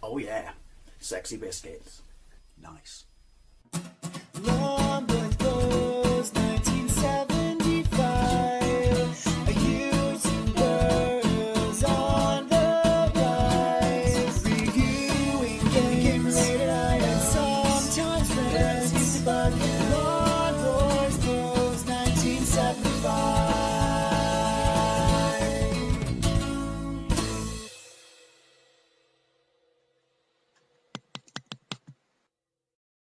Oh yeah, sexy biscuits. Nice. Long Boys Blues, 1975. A YouTuber's on the rise. Reviewing games, and sometimes friends. But Long Boys Blues, 1975.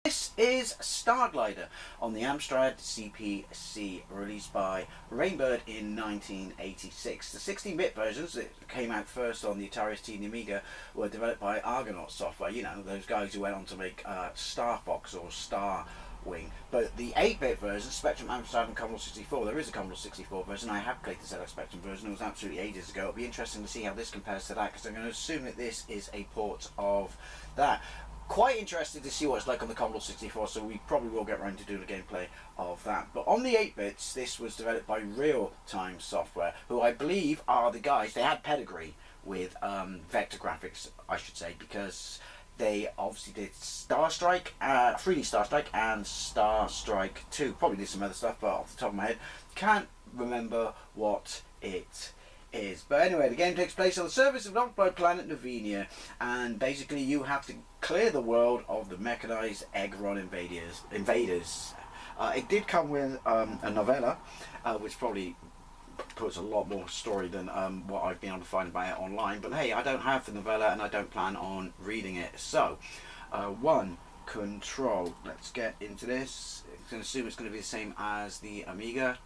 This is Starglider on the Amstrad CPC, released by Rainbird in 1986. The 16-bit versions that came out first on the Atari ST and the Amiga were developed by Argonaut Software, you know, those guys who went on to make Star Fox or Star Wing. But the 8-bit version, Spectrum, Amstrad and Commodore 64, there is a Commodore 64 version. I have played the ZX Spectrum version, it was absolutely ages ago. It'll be interesting to see how this compares to that, because I'm going to assume that this is a port of that. Quite interested to see what it's like on the Commodore 64, so we probably will get around to doing a gameplay of that. But on the 8-bits, this was developed by Real Time Software, who I believe are the guys, they had pedigree with vector graphics, I should say, because they obviously did Star Strike, 3D Star Strike and Star Strike 2. Probably did some other stuff, but off the top of my head, can't remember what it is. But anyway, the game takes place on the surface of an occupied planet Novenia, and basically you have to clear the world of the mechanized Egron invaders. It did come with a novella, which probably puts a lot more story than what I've been able to find about it online, but hey, I don't have the novella and I don't plan on reading it. So one control, let's get into this. I'm going to assume it's going to be the same as the Amiga.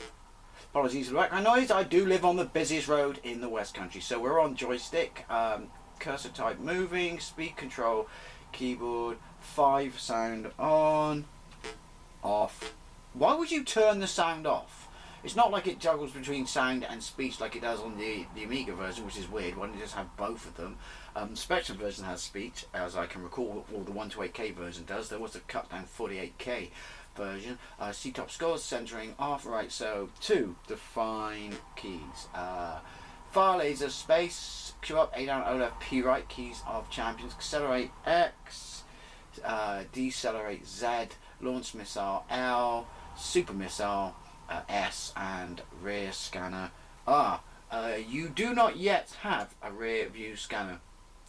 Apologies for the background noise. I do live on the busiest road in the West Country. So we're on joystick, cursor type moving, speed control, keyboard, 5 sound on, off. Why would you turn the sound off? It's not like it juggles between sound and speech like it does on the Amiga version, which is weird. Why don't you just have both of them? The Spectrum version has speech, as I can recall, or the 128K version does. There was a cut down 48K version. C-top scores, centering off, right, so 2 define keys. Fire laser space, Q up, A down, O left, P right, keys of champions, accelerate X, decelerate Z, launch missile L, super missile S, and rear scanner R. You do not yet have a rear view scanner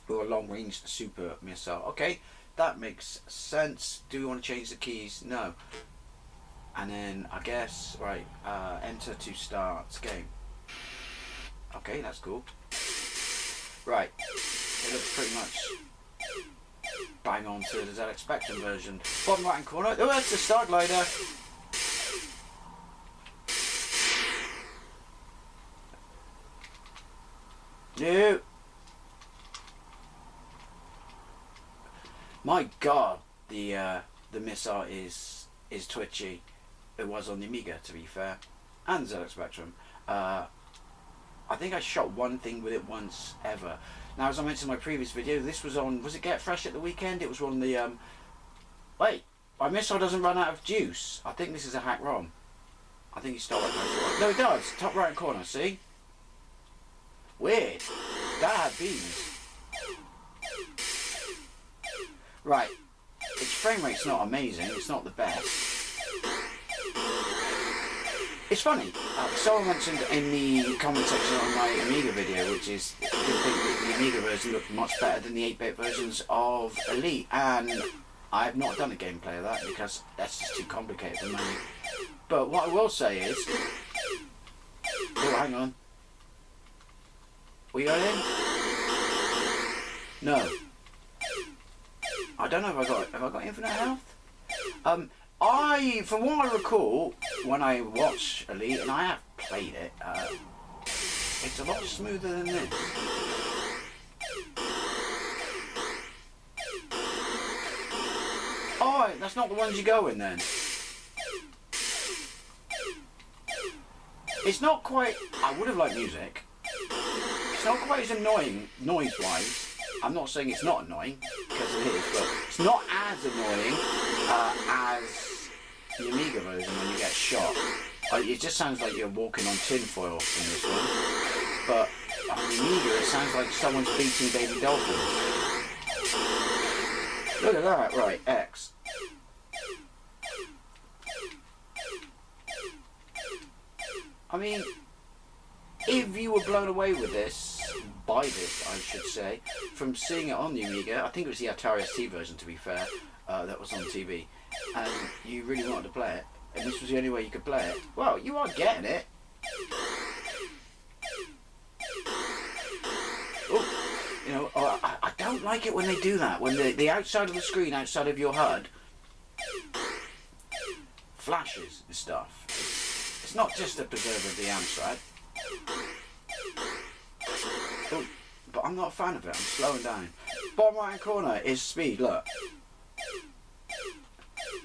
or a long range super missile. Okay, that makes sense. Do we want to change the keys? No. And then I guess, right, enter to start game. Okay, that's cool. Right, it looks pretty much bang on to the ZX Spectrum version. Bottom right hand corner, oh, that's the Starglider. No. My God, the missile is twitchy. It was on the Amiga, to be fair, and the ZX Spectrum. I think I shot one thing with it once ever. Now, as I mentioned in my previous video, this was on, was it Get Fresh at the weekend? It was on the, wait, my missile doesn't run out of juice. I think this is a hack ROM. I think he stole it. No, it does. Top right corner, see? Weird. That had beams. Right. Its frame rate's not amazing. It's not the best. It's funny. Someone mentioned in the comment section on my Amiga video, which is did think that the Amiga version looked much better than the 8-bit versions of Elite, and I have not done a gameplay of that because that's just too complicated for me. But what I will say is, oh, hang on. We got in? No. I don't know if have I got infinite health? From what I recall, when I watch Elite, and I have played it, it's a lot smoother than this. Oh, that's not the ones you go in then. It's not quite, I would have liked music. It's not quite as annoying noise-wise. I'm not saying it's not annoying, because it is, but it's not as annoying as the Amiga version when you get shot. It just sounds like you're walking on tinfoil in this one. But on the Amiga, it sounds like someone's beating baby dolphins. Look at that, right, X. I mean, if you were blown away with this, by this I should say, from seeing it on the Amiga, I think it was the Atari ST version to be fair, that was on TV, and you really wanted to play it, and this was the only way you could play it, well, you are getting it. Oh, you know, I don't like it when they do that, when the outside of the screen, outside of your HUD, flashes and stuff. It's not just a preserve of the Amstrad. Oh, but I'm not a fan of it, I'm slowing down. Bottom right hand corner is speed, look.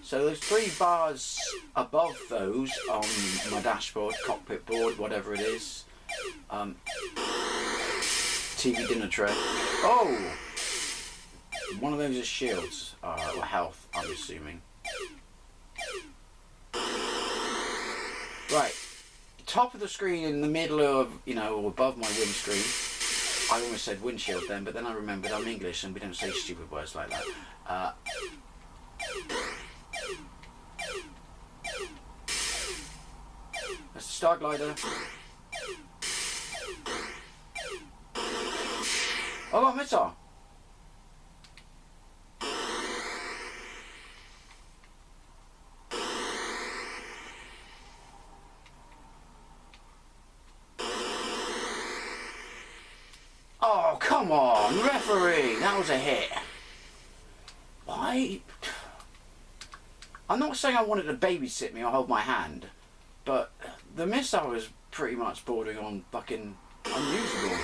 So there's 3 bars above those on my dashboard, cockpit board, whatever it is. TV dinner tray. Oh! One of those is shields, or health, I'm assuming. Right. Top of the screen in the middle of, you know, or above my windscreen. I almost said windshield then, but then I remembered I'm English and we don't say stupid words like that. That's the Starglider. Oh, got a missile. Oh, come on, referee, that was a hit. Why? I'm not saying I wanted to babysit me or hold my hand, but the missile was pretty much bordering on fucking unusable.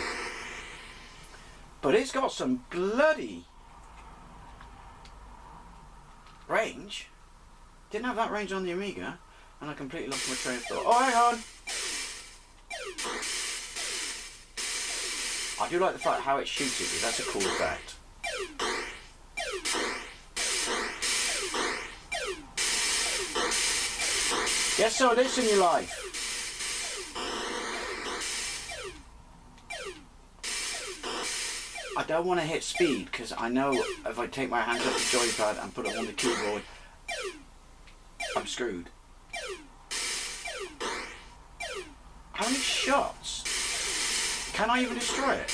But it's got some bloody range. Didn't have that range on the Amiga, and I completely lost my train of thought. Oh, hang on! I do like the fact how it shoots at you, that's a cool effect. Yes, so this in your life. I don't want to hit speed because I know if I take my hands off the joypad and put it on the keyboard, I'm screwed. How many shots? Can I even destroy it?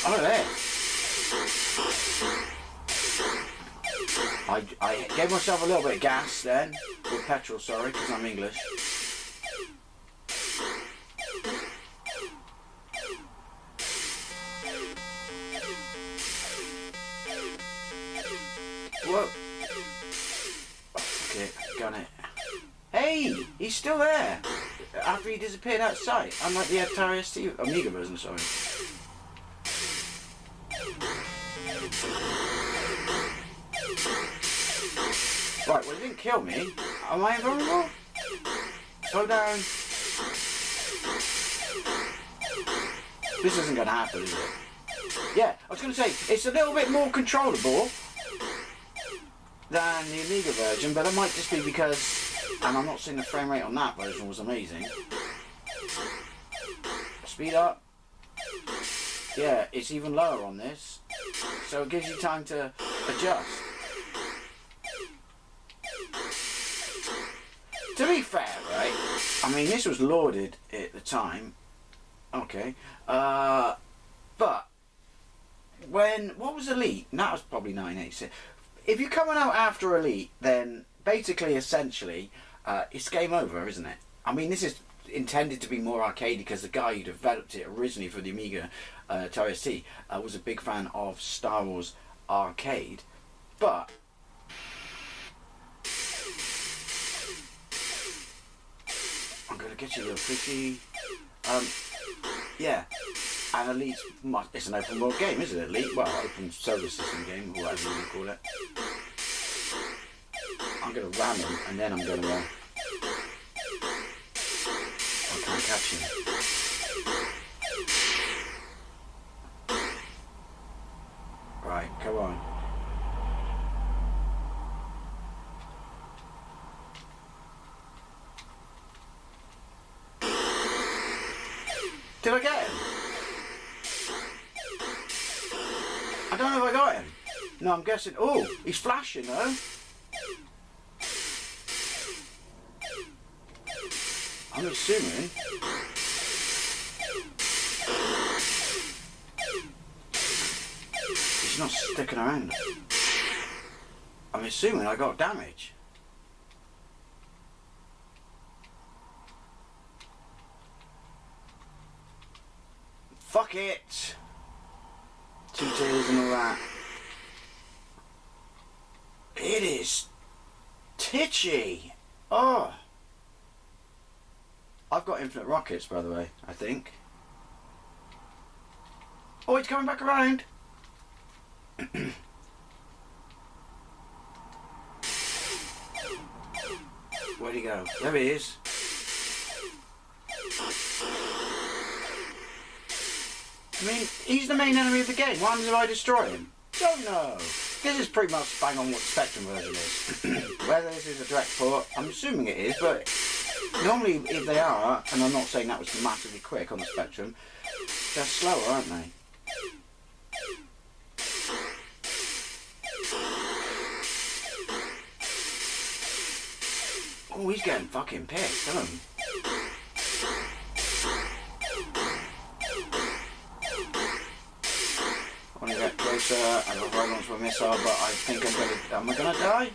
Oh, look at this. I gave myself a little bit of gas then, or petrol, sorry, because I'm English. Whoa. Okay, got it. Hey, he's still there. After he disappeared out of sight. Unlike the Atari ST Amiga version, sorry. Right, well, it didn't kill me. Am I invulnerable? Slow down. This isn't going to happen, is it? Yeah, I was going to say, it's a little bit more controllable than the Amiga version, but that might just be because, and I'm not saying the frame rate on that version was amazing. Speed up. Yeah, it's even lower on this, so it gives you time to adjust. To be fair, right, I mean, this was lauded at the time, okay, but what was Elite? That was probably 1986. If you're coming out after Elite, then basically, essentially, it's game over, isn't it? I mean, this is intended to be more arcade because the guy who developed it originally for the Amiga Atari ST was a big fan of Star Wars Arcade, but I'm gonna get you a little fishy. Yeah, and Elite, it's an open world game, isn't it? Elite, well, open solar system game, or whatever you want to call it. I'm gonna ram him, and then I'm gonna. I can't catch him. Right, come on. Did I get him? I don't know if I got him. No, I'm guessing. Oh, he's flashing though. I'm assuming. He's not sticking around. I'm assuming I got damage. Fuck it! 2 tails and all that. It is titchy. Oh. I've got infinite rockets, by the way, I think. Oh, it's coming back around. Where'd he go? There he is. I mean, he's the main enemy of the game. Why did I destroy him? Don't know. This is pretty much bang on what the Spectrum version is. Whether this is a direct port, I'm assuming it is, but normally if they are, and I'm not saying that was massively quick on the Spectrum, they're slower, aren't they? Oh, he's getting fucking pissed, isn't he? I want to get closer. I got right onto a missile, but I think am I gonna die?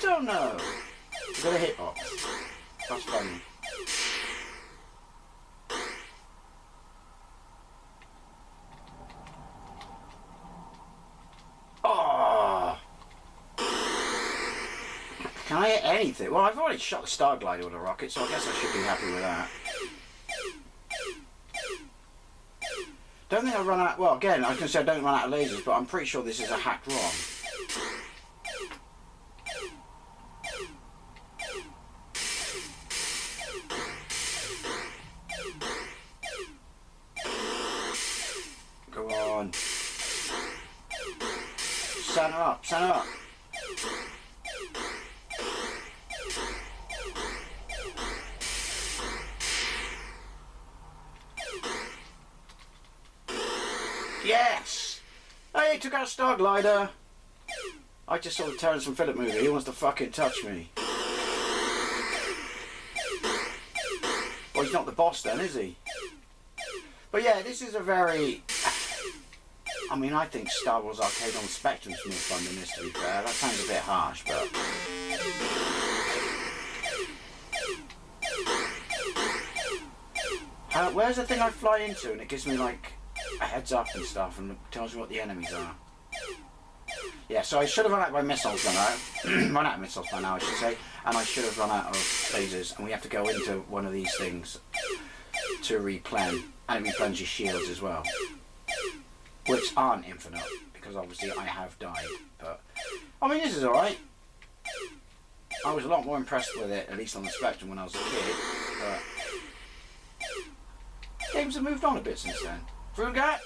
Don't know. I've got a hitbox. That's funny. Oh! Can I hit anything? Well, I've already shot the Starglider with a rocket, so I guess I should be happy with that. Don't think I run out. Well, again, I was going to say I don't run out of lasers, but I'm pretty sure this is a hacked ROM. Go on. Stand her up, stand her up. Yes! Hey, took out Starglider. I just saw the Terrence and Phillip movie. He wants to fucking touch me. Well, he's not the boss then, is he? But yeah, this is a very... I mean, I think Star Wars Arcade on Spectrum's more fun than this, to be fair. That sounds a bit harsh, but... where's the thing I fly into and it gives me, like, a heads up and stuff and tells me what the enemies are? Yeah, so I should have run out of my missiles run out. Run out of missiles by now, I should say. And I should have run out of lasers. And we have to go into one of these things to replen. And it replens your shields as well. Which aren't infinite, because obviously I have died. But, I mean, this is alright. I was a lot more impressed with it, at least on the Spectrum when I was a kid. But games have moved on a bit since then. Through the gap?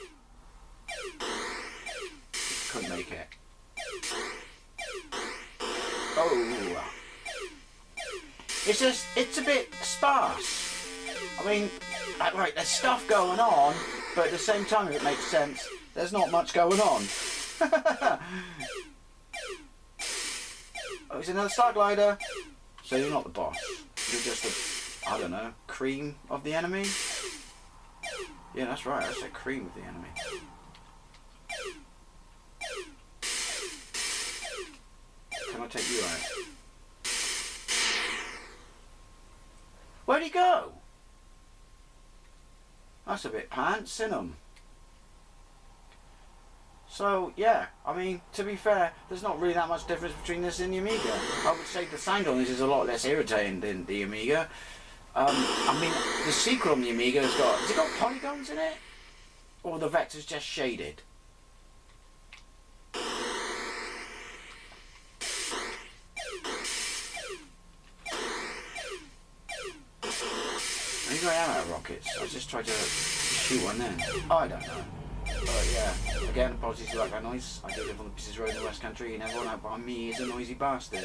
Couldn't make it. Oh. It's just, it's a bit sparse. I mean, right, there's stuff going on, but at the same time, if it makes sense, there's not much going on. Oh, it's another Starglider. So you're not the boss. You're just the, I don't know, cream of the enemy? Yeah, that's right, I said cream of the enemy. Can I take you out? Where'd he go? That's a bit pants, isn't him? So, yeah, I mean, to be fair, there's not really that much difference between this and the Amiga. I would say the sound on this is a lot less irritating than the Amiga. I mean, the sequel on the Amiga has it got polygons in it? Or the vector's just shaded? I think I am out of rockets. I just tried to shoot one then. Oh, I don't know. But yeah, again, apologies for that noise. I do live on the busiest road in the West Country and everyone out behind me is a noisy bastard.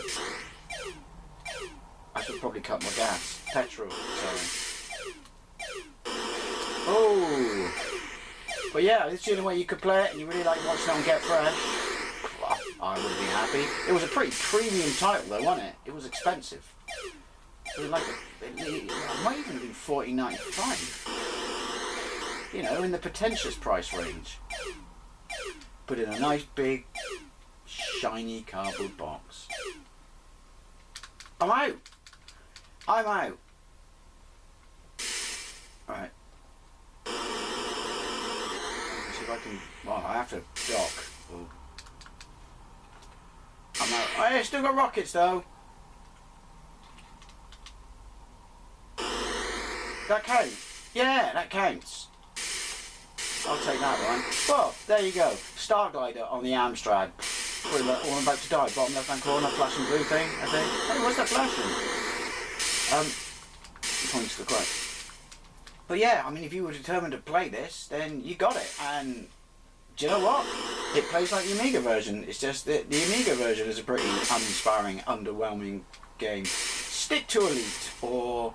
I should probably cut my gas. Petrol, sorry. Oh, But yeah, it's the only way you could play it, and you really like watching it on Get Fresh. Well, I would be happy. It was a pretty premium title though, wasn't it? It was expensive. It was like it might even have been $14.95. You know, in the pretentious price range. But in a nice big shiny cardboard box. I'm out. I'm out. Alright. See if I can. Well, I have to dock. Ooh. I'm out. Oh, yeah, still got rockets though. That counts. Yeah, that counts. I'll take that one. Well, there you go. Starglider on the Amstrad. Probably all I'm about to die. Bottom left hand corner, flashing blue thing, I think. Hey, what's that flashing? Points to the quote. But yeah, I mean, if you were determined to play this, then you got it. And do you know what? It plays like the Amiga version. It's just that the Amiga version is a pretty uninspiring, underwhelming game. Stick to Elite or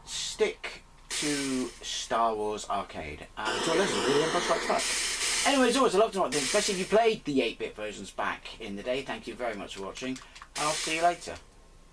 stick to Star Wars Arcade. And to listen, really Empire Strikes Back. Anyway, as always, I love to know what you think, especially if you played the 8-bit versions back in the day. Thank you very much for watching. I'll see you later.